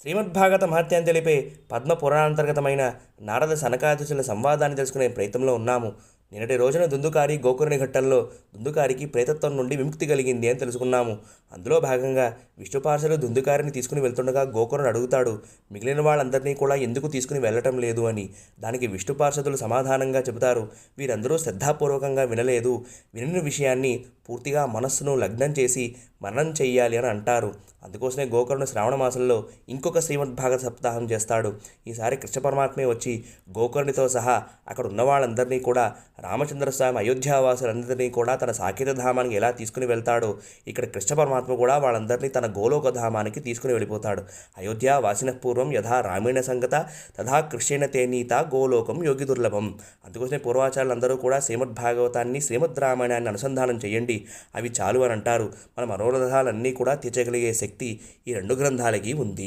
శ్రీమద్భాగవత మహత్యాన్ని తెలిపే పద్మ పురాణాంతర్గతమైన నారద సనకాదుల సంవాదాన్ని తెలుసుకునే ప్రయత్నంలో ఉన్నాము. నిన్నటి రోజున దుందుకారి గోకర్ణి ఘట్టంలో దుందుకారికి ప్రేతత్వం నుండి విముక్తి కలిగింది అని తెలుసుకున్నాము. అందులో భాగంగా విష్ణుపార్షులు దుందుకారిని తీసుకుని వెళ్తుండగా గోకర్ణుడు అడుగుతాడు, మిగిలిన వాళ్ళందరినీ కూడా ఎందుకు తీసుకుని వెళ్ళటం లేదు అని. దానికి విష్ణుపార్షదులు సమాధానంగా చెబుతారు, వీరందరూ శ్రద్ధాపూర్వకంగా వినలేదు. వినిన విషయాన్ని పూర్తిగా మనస్సును లగ్నం చేసి మననం చెయ్యాలి అని అంటారు. అందుకోసమే గోకర్ణుడు శ్రావణ మాసంలో ఇంకొక శ్రీమద్భాగవత సప్తాహం చేస్తాడు. ఈసారి కృష్ణ పరమాత్మే వచ్చి గోకర్ణితో సహా అక్కడ ఉన్న వాళ్ళందరినీ కూడా, రామచంద్రస్వామి అయోధ్యావాసులందరినీ కూడా తన సాకేత ధామానికి ఎలా తీసుకుని వెళ్తాడో, ఇక్కడ కృష్ణ పరమాత్మ కూడా వాళ్ళందరినీ తన గోలోక ధామానికి తీసుకుని వెళ్ళిపోతాడు. అయోధ్య వాసిన పూర్వం యథా రామేణ సంగత తథా కృష్ణేణ తేనీత గోలోకం యోగి దుర్లభం. అందుకోసమే పూర్వాచార్యులందరూ కూడా శ్రీమద్భాగవతాన్ని శ్రీమద్ రామాయణాన్ని అనుసంధానం చేయండి, అవి చాలు అని అంటారు. మన మనోరథాలన్నీ కూడా తీర్చగలిగే శక్తి ఈ రెండు గ్రంథాలకి ఉంది.